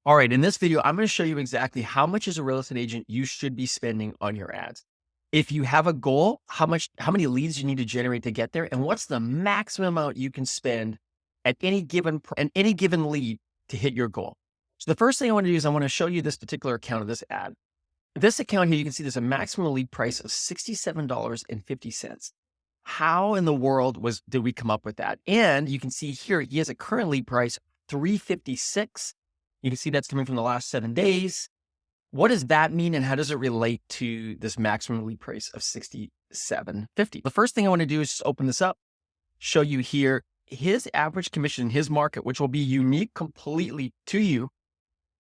All right, in this video, I'm going to show you exactly how much as a real estate agent you should be spending on your ads. If you have a goal, how many leads you need to generate to get there, and what's the maximum amount you can spend at any given lead to hit your goal. So the first thing I want to do is I want to show you this particular account of this ad. This account here, you can see there's a maximum lead price of $67.50. How in the world did we come up with that? And you can see here, he has a current lead price $356. You can see that's coming from the last 7 days. What does that mean, and how does it relate to this maximum lead price of $67.50? The first thing I want to do is just open this up, show you here his average commission in his market, which will be unique completely to you.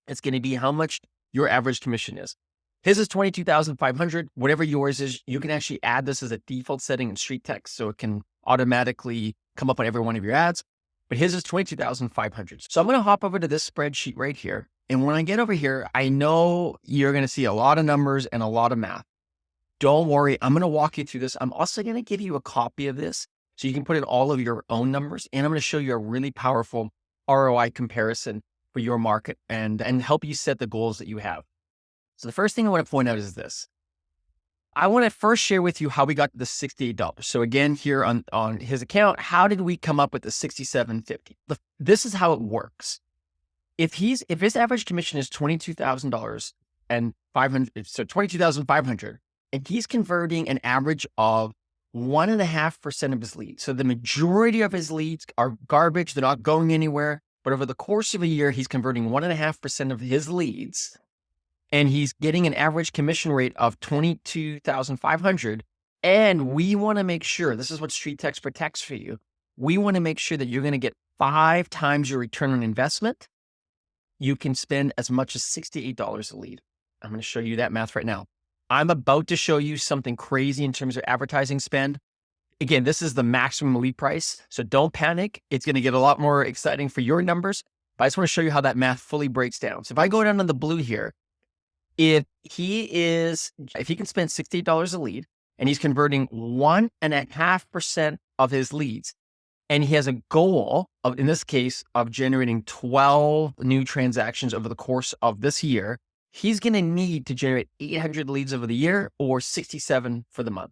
It's going to be how much your average commission is. His is $22,500. Whatever yours is, you can actually add this as a default setting in street text, so it can automatically come up on every one of your ads. But his is $22,500. So I'm going to hop over to this spreadsheet right here. And when I get over here, I know you're going to see a lot of numbers and a lot of math. Don't worry, I'm going to walk you through this. I'm also going to give you a copy of this so you can put in all of your own numbers. And I'm going to show you a really powerful ROI comparison for your market and help you set the goals that you have. So the first thing I want to point out is this. I want to first share with you how we got to the $68. So again, here on his account, how did we come up with the $67.50? This is how it works. If his average commission is $22,000 and $500, so $22,500, and he's converting an average of 1.5% of his leads. So the majority of his leads are garbage. They're not going anywhere. But over the course of a year, he's converting 1.5% of his leads, and he's getting an average commission rate of $22,500. And we want to make sure, this is what Street Text protects for you. We want to make sure that you're going to get 5 times your return on investment. You can spend as much as $68 a lead. I'm going to show you that math right now. I'm about to show you something crazy in terms of advertising spend. Again, this is the maximum lead price, so don't panic. It's going to get a lot more exciting for your numbers, but I just want to show you how that math fully breaks down. So if I go down on the blue here, if he can spend $68 a lead and he's converting 1.5% of his leads, and he has a goal of, in this case, of generating 12 new transactions over the course of this year, he's going to need to generate 800 leads over the year or 67 for the month.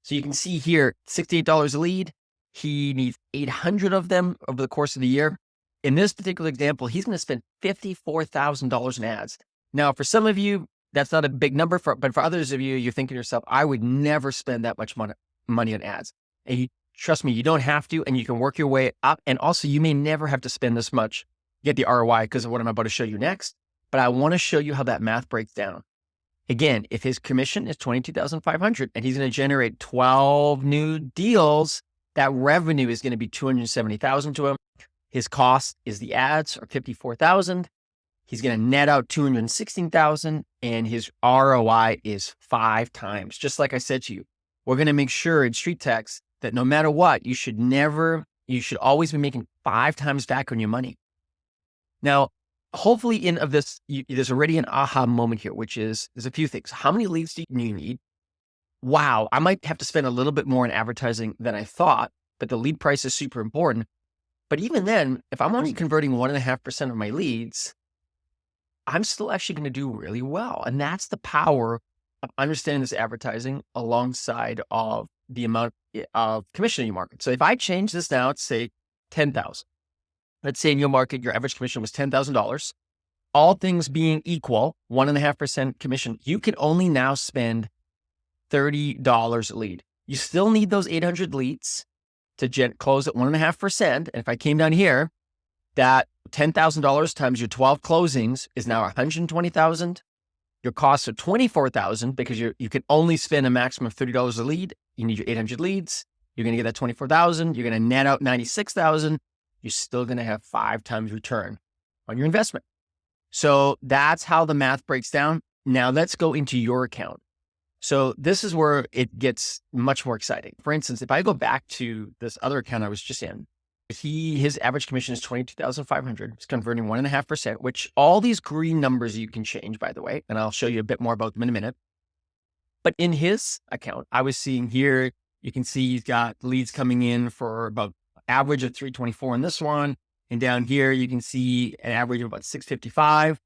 So you can see here, $68 a lead. He needs 800 of them over the course of the year. In this particular example, he's going to spend $54,000 in ads. Now, for some of you, that's not a big number, but for others of you, you're thinking to yourself, I would never spend that much money on ads. And trust me, you don't have to, and you can work your way up. And also, you may never have to spend this much, get the ROI because of what I'm about to show you next. But I want to show you how that math breaks down. Again, if his commission is $22,500 and he's going to generate 12 new deals, that revenue is going to be $270,000 to him. His cost is the ads are $54,000. He's going to net out $216,000, and his ROI is 5 times. Just like I said to you, we're going to make sure in Street Text that no matter what, you should always be making 5 times back on your money. Now, hopefully there's already an aha moment here, which is there's a few things. How many leads do you need? Wow, I might have to spend a little bit more in advertising than I thought, but the lead price is super important. But even then, if I'm only converting 1.5% of my leads, I'm still actually going to do really well. And that's the power of understanding this advertising alongside of the amount of commission in your market. So if I change this now to say 10,000, let's say in your market, your average commission was $10,000. All things being equal, 1.5% commission, you can only now spend $30 a lead. You still need those 800 leads to close at 1.5%. And if I came down here, that $10,000 times your 12 closings is now $120,000. Your costs are $24,000 because you can only spend a maximum of $30 a lead. You need your 800 leads. You're going to get that $24,000. You're going to net out $96,000. You're still going to have 5 times return on your investment. So that's how the math breaks down. Now let's go into your account. So this is where it gets much more exciting. For instance, if I go back to this other account I was just in, his average commission is $22,500. It's converting 1.5%, which all these green numbers you can change, by the way, and I'll show you a bit more about them in a minute. But in his account, I was seeing here, you can see he's got leads coming in for about average of 324 in this one. And down here, you can see an average of about 655.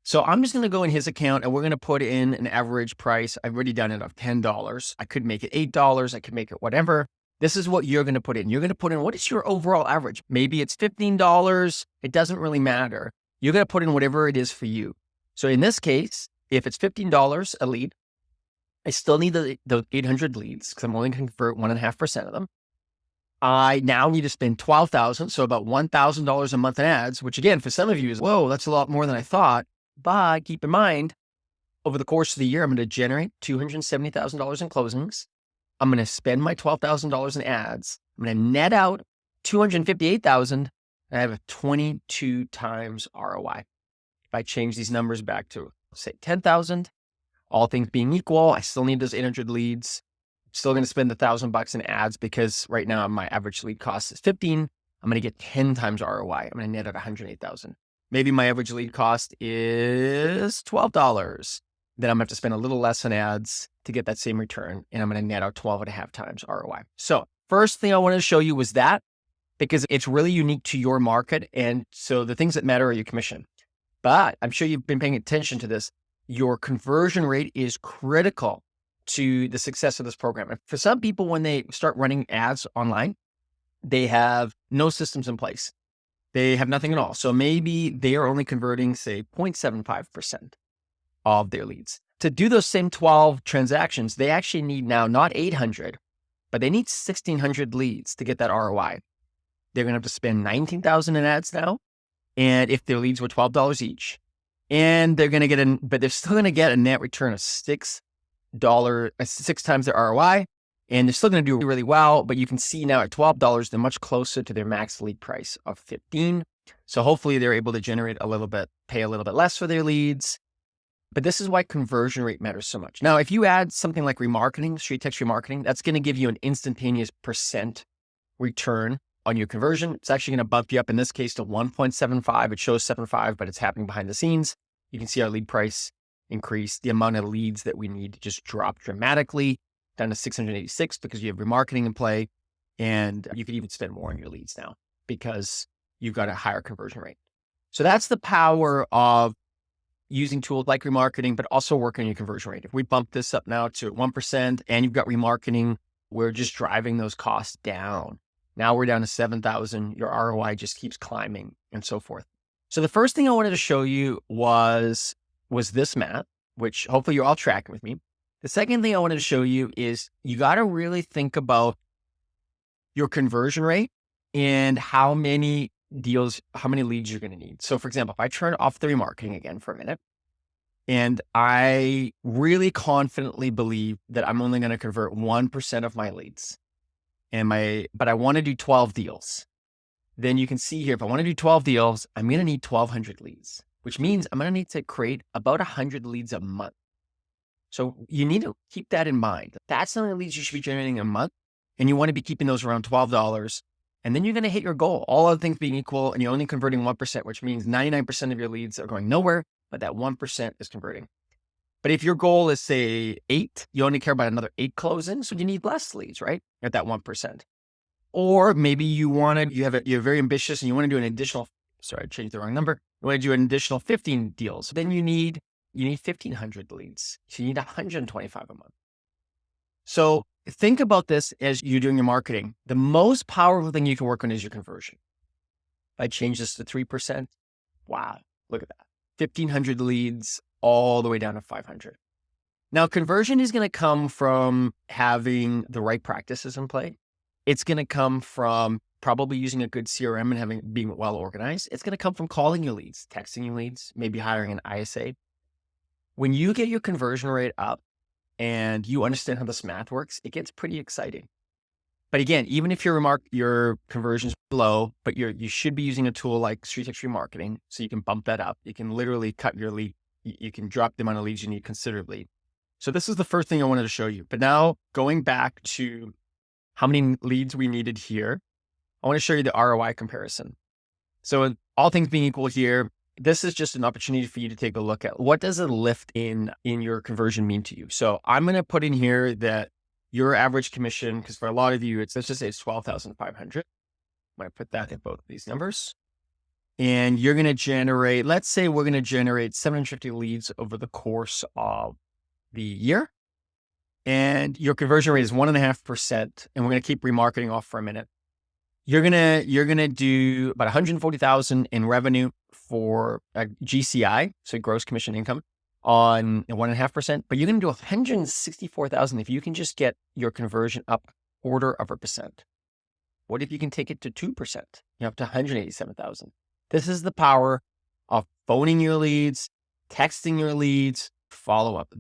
So I'm just going to go in his account and we're going to put in an average price. I've already done it of $10. I could make it $8. I could make it whatever. This is what you're going to put in. You're going to put in, what is your overall average? Maybe it's $15. It doesn't really matter. You're going to put in whatever it is for you. So in this case, if it's $15 a lead, I still need the 800 leads because I'm only going to convert 1.5% of them. I now need to spend $12,000, so about $1,000 a month in ads, which again, for some of you is, whoa, that's a lot more than I thought. But keep in mind, over the course of the year, I'm going to generate $270,000 in closings. I'm going to spend my $12,000 in ads. I'm going to net out $258,000, and I have a 22 times ROI. If I change these numbers back to, say, 10,000, all things being equal, I still need those 800 leads. I'm still going to spend $1,000 in ads because right now my average lead cost is 15. I'm going to get 10 times ROI. I'm going to net out 108,000. Maybe my average lead cost is $12. Then I'm going to have to spend a little less on ads to get that same return. And I'm going to net out 12.5 times ROI. So first thing I wanted to show you was that, because it's really unique to your market. And so the things that matter are your commission. But I'm sure you've been paying attention to this. Your conversion rate is critical to the success of this program. And for some people, when they start running ads online, they have no systems in place. They have nothing at all. So maybe they are only converting, say, 0.75% of their leads. To do those same 12 transactions, they actually need now not 800, but they need 1,600 leads to get that ROI. They're going to have to spend $19,000 in ads now. And if their leads were $12 each, and they're going to get but they're still going to get a net return of $6 times their ROI. And they're still going to do really well, but you can see now at $12, they're much closer to their max lead price of 15. So hopefully they're able to generate a little bit, pay a little bit less for their leads. But this is why conversion rate matters so much. Now, if you add something like remarketing, street text remarketing, that's going to give you an instantaneous % return on your conversion. It's actually going to bump you up in this case to 1.75. It shows 7.5, but it's happening behind the scenes. You can see our lead price increase. The amount of leads that we need just drop dramatically down to 686 because you have remarketing in play. And you could even spend more on your leads now because you've got a higher conversion rate. So that's the power of using tools like remarketing, but also working on your conversion rate. If we bump this up now to 1% and you've got remarketing, we're just driving those costs down. Now we're down to 7,000. Your ROI just keeps climbing and so forth. So the first thing I wanted to show you was this math, which hopefully you're all tracking with me. The second thing I wanted to show you is you got to really think about your conversion rate and how many leads you're going to need. So for example, if I turn off the remarketing again for a minute, and I really confidently believe that I'm only going to convert 1% of my leads, but I want to do 12 deals. Then you can see here, if I want to do 12 deals, I'm going to need 1,200 leads, which means I'm going to need to create about 100 leads a month. So you need to keep that in mind. That's the only leads you should be generating a month. And you want to be keeping those around $12. And then you're going to hit your goal, all other things being equal, and you're only converting 1%, which means 99% of your leads are going nowhere, but that 1% is converting. But if your goal is, say, 8, you only care about another 8 closings, so you need less leads, right? At that 1%. Or maybe you're very ambitious and you want to do an additional, sorry, I changed the wrong number. You want to do an additional 15 deals. Then you need 1,500 leads. So you need 125 a month. So think about this as you're doing your marketing. The most powerful thing you can work on is your conversion. If I change this to 3%, wow, look at that. 1,500 leads all the way down to 500. Now, conversion is going to come from having the right practices in play. It's going to come from probably using a good CRM and being well organized. It's going to come from calling your leads, texting your leads, maybe hiring an ISA. When you get your conversion rate up and you understand how this math works, it gets pretty exciting. But again, even if your conversion is low, but you should be using a tool like street text remarketing, so you can bump that up. You can literally cut your lead. You can drop the amount of leads you need considerably. So this is the first thing I wanted to show you. But now going back to how many leads we needed here, I want to show you the ROI comparison. So all things being equal here, this is just an opportunity for you to take a look at what does a lift in your conversion mean to you. So I'm going to put in here that your average commission, because for a lot of you, let's just say it's 12,500. I'm going to put that in both of these numbers. and you're going to generate, let's say we're going to generate 750 leads over the course of the year. And your conversion rate is 1.5%. And we're going to keep remarketing off for a minute. You're gonna do about 140,000 in revenue for GCI, so gross commission income, on 1.5%. But you're gonna do 164,000 if you can just get your conversion up 0.25%. What if you can take it to 2%? You're up to 187,000. This is the power of phoning your leads, texting your leads, follow up.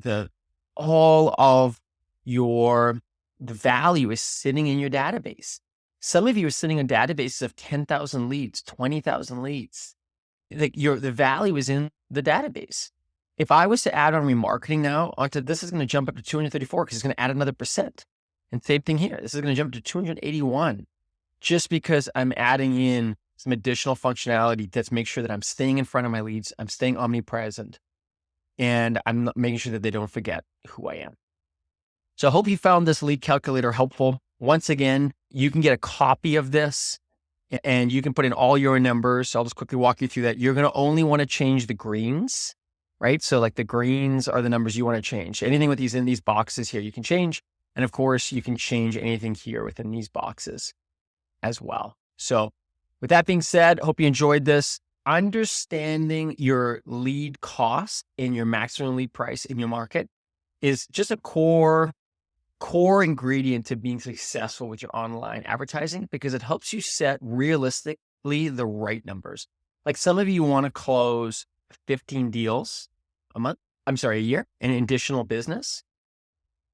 All of the value is sitting in your database. Some of you are sitting on databases of 10,000 leads, 20,000 leads. The value is in the database. If I was to add on remarketing now onto this, is going to jump up to 234 because it's going to add another percent. And same thing here. This is going to jump to 281 just because I'm adding in some additional functionality that's make sure that I'm staying in front of my leads. I'm staying omnipresent, and I'm making sure that they don't forget who I am. So I hope you found this lead calculator helpful. Once again, you can get a copy of this and you can put in all your numbers. So I'll just quickly walk you through that. You're going to only want to change the greens, right? So like the greens are the numbers you want to change. Anything with in these boxes here, you can change. And of course, you can change anything here within these boxes as well. So with that being said, hope you enjoyed this. Understanding your lead cost and your maximum lead price in your market is just a core ingredient to being successful with your online advertising, because it helps you set realistically the right numbers. Like some of you want to close 15 deals a year in additional business,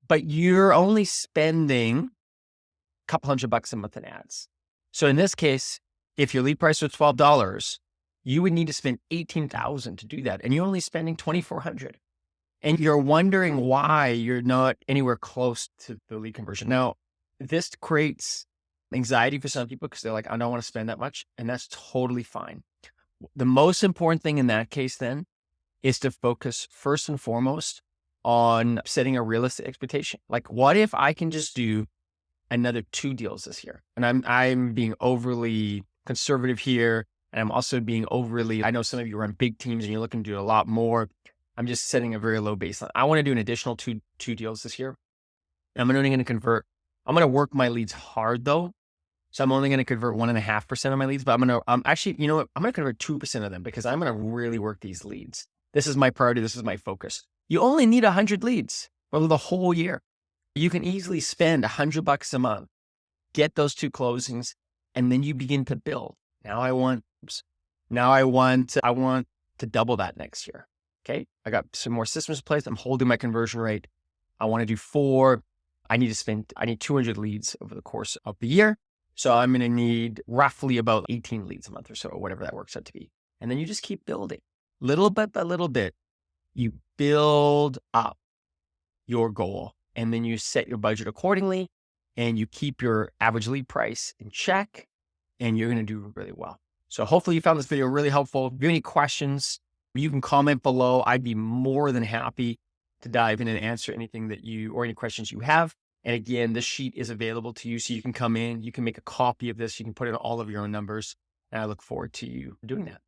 but you're only spending a couple $100 a month in ads. So in this case, if your lead price was $12, you would need to spend $18,000 to do that. And you're only spending $2,400. And you're wondering why you're not anywhere close to the lead conversion. Now, this creates anxiety for some people because they're like, I don't want to spend that much. And that's totally fine. The most important thing in that case then is to focus first and foremost on setting a realistic expectation. Like, what if I can just do another 2 deals this year? And I'm being overly conservative here. And I'm also being I know some of you run big teams and you're looking to do a lot more. I'm just setting a very low baseline. I want to do an additional two deals this year. I'm only going to convert. I'm going to work my leads hard though. So I'm only going to convert 1.5% of my leads, but I'm actually, you know what? I'm going to convert 2% of them because I'm going to really work these leads. This is my priority. This is my focus. You only need 100 leads over the whole year. You can easily spend $100 a month, get those 2 closings, and then you begin to build. Now I want to double that next year. Okay. I got some more systems in place. I'm holding my conversion rate. I want to do 4. I need 200 leads over the course of the year. So I'm going to need roughly about 18 leads a month or so, or whatever that works out to be. And then you just keep building little bit by little bit. You build up your goal and then you set your budget accordingly and you keep your average lead price in check and you're going to do really well. So hopefully you found this video really helpful. If you have any questions, you can comment below. I'd be more than happy to dive in and answer anything or any questions you have. And again, this sheet is available to you. So you can come in, you can make a copy of this. You can put in all of your own numbers. And I look forward to you doing that.